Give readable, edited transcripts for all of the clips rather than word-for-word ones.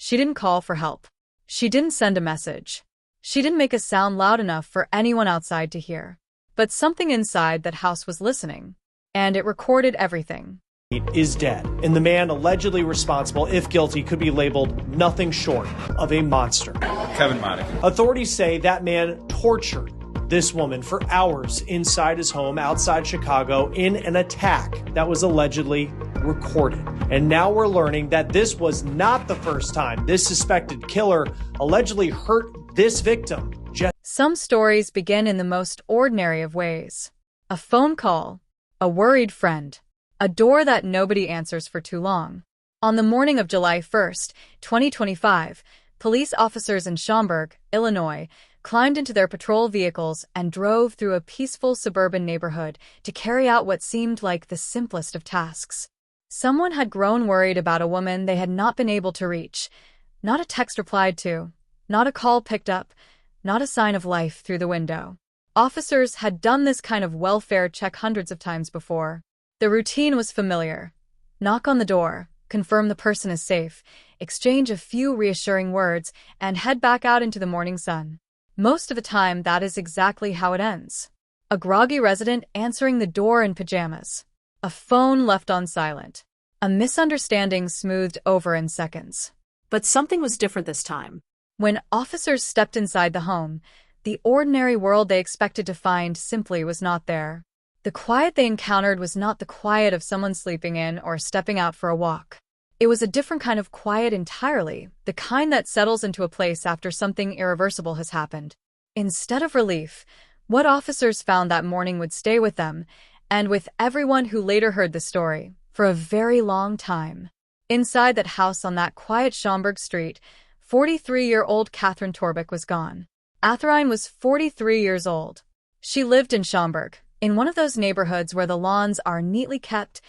She didn't call for help. She didn't send a message. She didn't make a sound loud enough for anyone outside to hear. But something inside that house was listening, and it recorded everything. Is dead, and the man allegedly responsible, if guilty, could be labeled nothing short of a monster. Kevin Motykie. Authorities say that man tortured this woman for hours inside his home outside Chicago in an attack that was allegedly recorded. And now we're learning that this was not the first time this suspected killer allegedly hurt this victim. Some stories begin in the most ordinary of ways. A phone call, a worried friend, a door that nobody answers for too long. On the morning of July 1st, 2025, police officers in Schaumburg, Illinois, climbed into their patrol vehicles and drove through a peaceful suburban neighborhood to carry out what seemed like the simplest of tasks. Someone had grown worried about a woman they had not been able to reach. Not a text replied to, not a call picked up, not a sign of life through the window. Officers had done this kind of welfare check hundreds of times before. The routine was familiar. Knock on the door, confirm the person is safe, exchange a few reassuring words, and head back out into the morning sun. Most of the time, that is exactly how it ends. A groggy resident answering the door in pajamas. A phone left on silent. A misunderstanding smoothed over in seconds. But something was different this time. When officers stepped inside the home, the ordinary world they expected to find simply was not there. The quiet they encountered was not the quiet of someone sleeping in or stepping out for a walk. It was a different kind of quiet entirely, the kind that settles into a place after something irreversible has happened. Instead of relief, what officers found that morning would stay with them, and with everyone who later heard the story, for a very long time. Inside that house on that quiet Schaumburg street, 43-year-old Katherine Torbick was gone. Katherine was 43 years old. She lived in Schaumburg, in one of those neighborhoods where the lawns are neatly kept,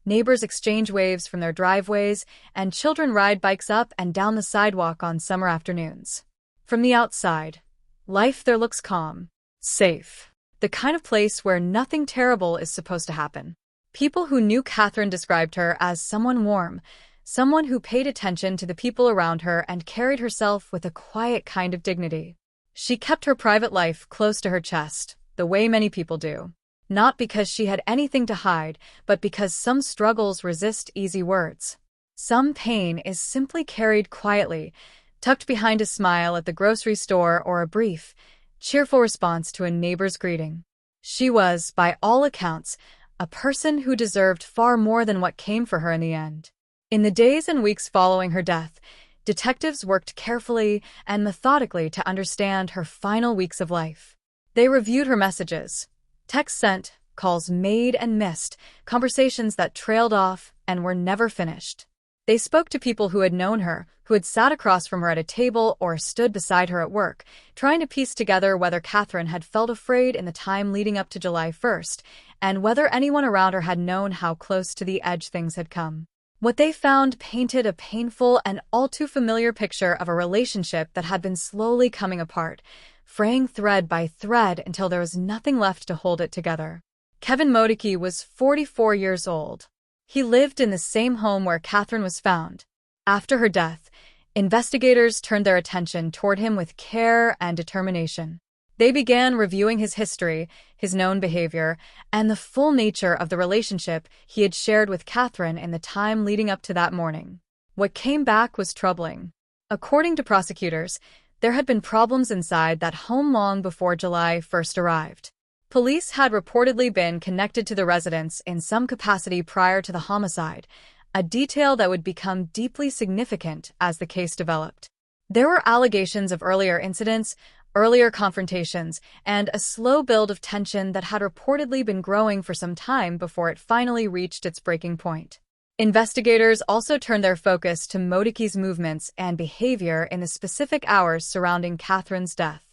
neighbors exchange waves from their driveways, and children ride bikes up and down the sidewalk on summer afternoons. From the outside, life there looks calm, safe, the kind of place where nothing terrible is supposed to happen. People who knew Katherine described her as someone warm, someone who paid attention to the people around her and carried herself with a quiet kind of dignity. She kept her private life close to her chest, the way many people do. Not because she had anything to hide, but because some struggles resist easy words. Some pain is simply carried quietly, tucked behind a smile at the grocery store or a brief, cheerful response to a neighbor's greeting. She was, by all accounts, a person who deserved far more than what came for her in the end. In the days and weeks following her death, detectives worked carefully and methodically to understand her final weeks of life. They reviewed her messages, texts sent, calls made and missed, conversations that trailed off and were never finished. They spoke to people who had known her, who had sat across from her at a table or stood beside her at work, trying to piece together whether Katherine had felt afraid in the time leading up to July 1st, and whether anyone around her had known how close to the edge things had come. What they found painted a painful and all too familiar picture of a relationship that had been slowly coming apart, fraying thread by thread until there was nothing left to hold it together. Kevin Motykie was 44 years old. He lived in the same home where Katherine was found. After her death, investigators turned their attention toward him with care and determination. They began reviewing his history, his known behavior, and the full nature of the relationship he had shared with Katherine in the time leading up to that morning. What came back was troubling. According to prosecutors, there had been problems inside that home long before July 1st arrived. Police had reportedly been connected to the residence in some capacity prior to the homicide, a detail that would become deeply significant as the case developed. There were allegations of earlier incidents, earlier confrontations, and a slow build of tension that had reportedly been growing for some time before it finally reached its breaking point. Investigators also turned their focus to Motykie's movements and behavior in the specific hours surrounding Katherine's death.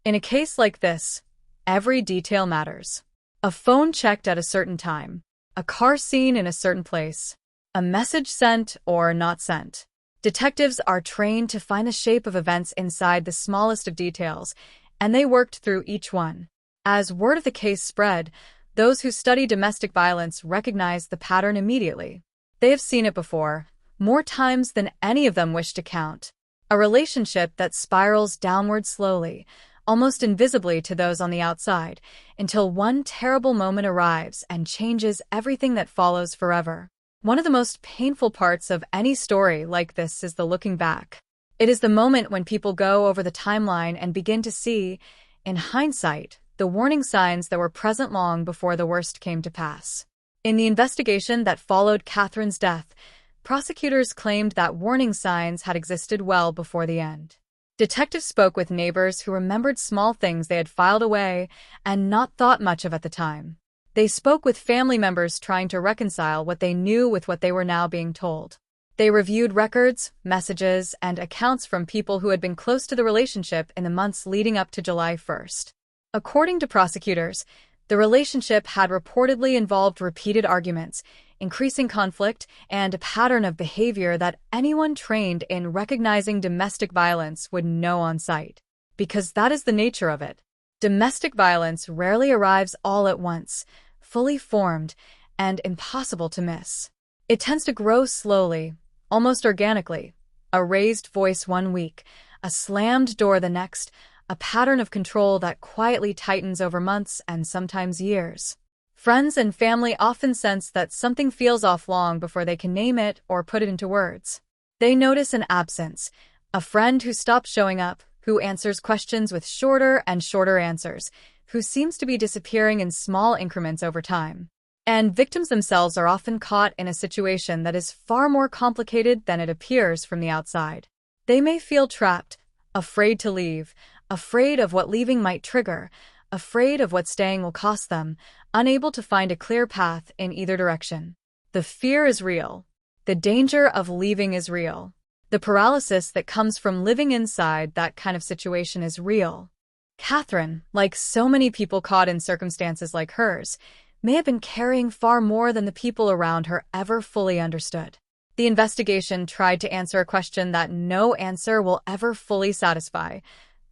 In a case like this, every detail matters. A phone checked at a certain time, a car seen in a certain place, a message sent or not sent. Detectives are trained to find the shape of events inside the smallest of details, and they worked through each one. As word of the case spread, those who study domestic violence recognized the pattern immediately. They have seen it before, more times than any of them wish to count. A relationship that spirals downward slowly, almost invisibly to those on the outside, until one terrible moment arrives and changes everything that follows forever. One of the most painful parts of any story like this is the looking back. It is the moment when people go over the timeline and begin to see, in hindsight, the warning signs that were present long before the worst came to pass. In the investigation that followed Katherine's death, prosecutors claimed that warning signs had existed well before the end. Detectives spoke with neighbors who remembered small things they had filed away and not thought much of at the time. They spoke with family members trying to reconcile what they knew with what they were now being told. They reviewed records, messages, and accounts from people who had been close to the relationship in the months leading up to July 1st. According to prosecutors, the relationship had reportedly involved repeated arguments, increasing conflict, and a pattern of behavior that anyone trained in recognizing domestic violence would know on sight. Because that is the nature of it. Domestic violence rarely arrives all at once, fully formed, and impossible to miss. It tends to grow slowly, almost organically. A raised voice one week, a slammed door the next, a pattern of control that quietly tightens over months and sometimes years. Friends and family often sense that something feels off long before they can name it or put it into words. They notice an absence, a friend who stops showing up, who answers questions with shorter and shorter answers, who seems to be disappearing in small increments over time. And victims themselves are often caught in a situation that is far more complicated than it appears from the outside. They may feel trapped, afraid to leave, afraid of what leaving might trigger, afraid of what staying will cost them, unable to find a clear path in either direction. The fear is real. The danger of leaving is real. The paralysis that comes from living inside that kind of situation is real. Katherine, like so many people caught in circumstances like hers, may have been carrying far more than the people around her ever fully understood. The investigation tried to answer a question that no answer will ever fully satisfy.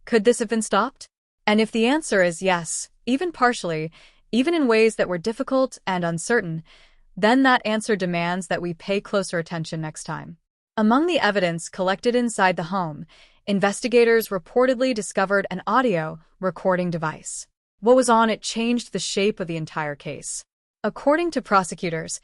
Could this have been stopped? And if the answer is yes, even partially, even in ways that were difficult and uncertain, then that answer demands that we pay closer attention next time. Among the evidence collected inside the home, investigators reportedly discovered an audio recording device. What was on it changed the shape of the entire case. According to prosecutors,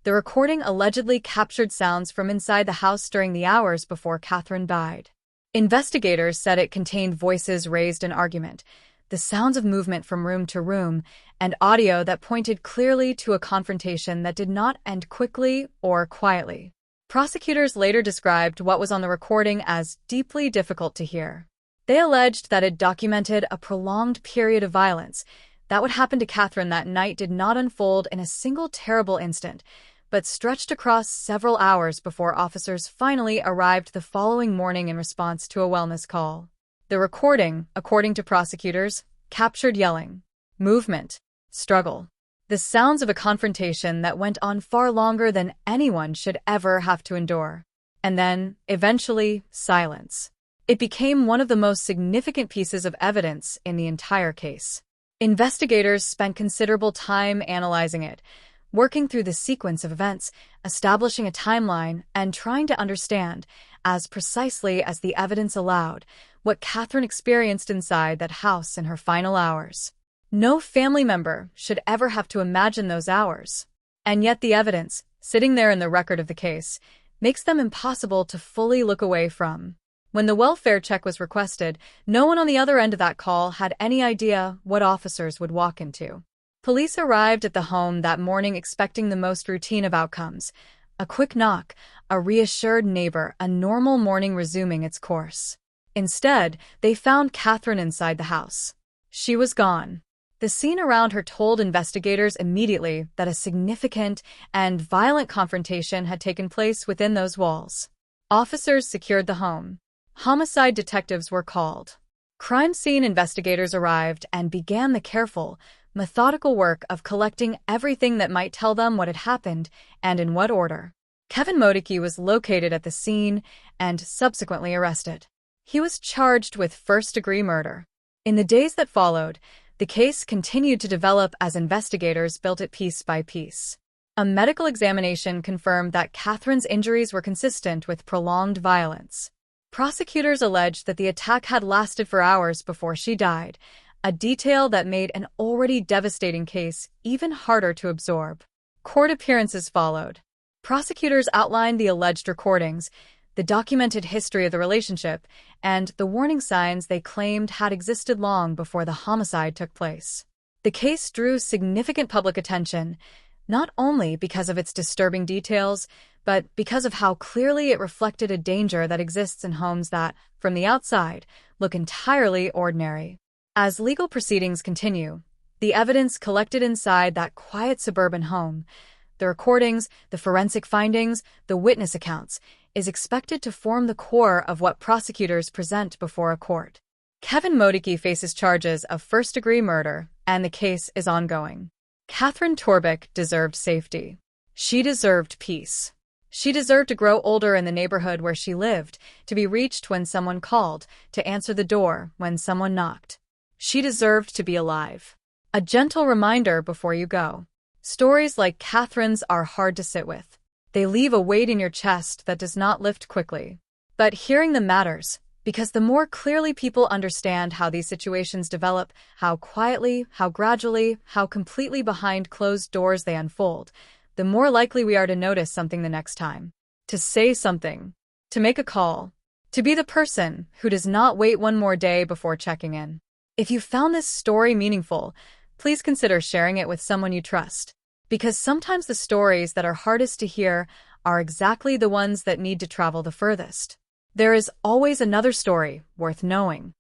the recording allegedly captured sounds from inside the house during the hours before Katherine died. Investigators said it contained voices raised in argument, the sounds of movement from room to room, and audio that pointed clearly to a confrontation that did not end quickly or quietly. Prosecutors later described what was on the recording as deeply difficult to hear. They alleged that it documented a prolonged period of violence. That what happened to Katherine that night did not unfold in a single terrible instant, but stretched across several hours before officers finally arrived the following morning in response to a wellness call. The recording, according to prosecutors, captured yelling, movement, struggle, the sounds of a confrontation that went on far longer than anyone should ever have to endure. And then, eventually, silence. It became one of the most significant pieces of evidence in the entire case. Investigators spent considerable time analyzing it, working through the sequence of events, establishing a timeline, and trying to understand, as precisely as the evidence allowed, what Katherine experienced inside that house in her final hours. No family member should ever have to imagine those hours. And yet the evidence, sitting there in the record of the case, makes them impossible to fully look away from. When the welfare check was requested, no one on the other end of that call had any idea what officers would walk into. Police arrived at the home that morning expecting the most routine of outcomes. A quick knock, a reassured neighbor, a normal morning resuming its course. Instead, they found Katherine inside the house. She was gone. The scene around her told investigators immediately that a significant and violent confrontation had taken place within those walls. Officers secured the home. Homicide detectives were called. Crime scene investigators arrived and began the careful, methodical work of collecting everything that might tell them what had happened and in what order. Kevin Motykie was located at the scene and subsequently arrested. He was charged with first-degree murder. In the days that followed, the case continued to develop as investigators built it piece by piece. A medical examination confirmed that Katherine's injuries were consistent with prolonged violence. Prosecutors alleged that the attack had lasted for hours before she died, a detail that made an already devastating case even harder to absorb. Court appearances followed. Prosecutors outlined the alleged recordings, the documented history of the relationship, and the warning signs they claimed had existed long before the homicide took place. The case drew significant public attention, not only because of its disturbing details, but because of how clearly it reflected a danger that exists in homes that, from the outside, look entirely ordinary. As legal proceedings continue, the evidence collected inside that quiet suburban home, the recordings, the forensic findings, the witness accounts, is expected to form the core of what prosecutors present before a court. Kevin Motykie faces charges of first-degree murder, and the case is ongoing. Katherine Torbick deserved safety. She deserved peace. She deserved to grow older in the neighborhood where she lived, to be reached when someone called, to answer the door when someone knocked. She deserved to be alive. A gentle reminder before you go. Stories like Katherine's are hard to sit with. They leave a weight in your chest that does not lift quickly. But hearing them matters, because the more clearly people understand how these situations develop, how quietly, how gradually, how completely behind closed doors they unfold, the more likely we are to notice something the next time. To say something. To make a call. To be the person who does not wait one more day before checking in. If you found this story meaningful, please consider sharing it with someone you trust. Because sometimes the stories that are hardest to hear are exactly the ones that need to travel the furthest. There is always another story worth knowing.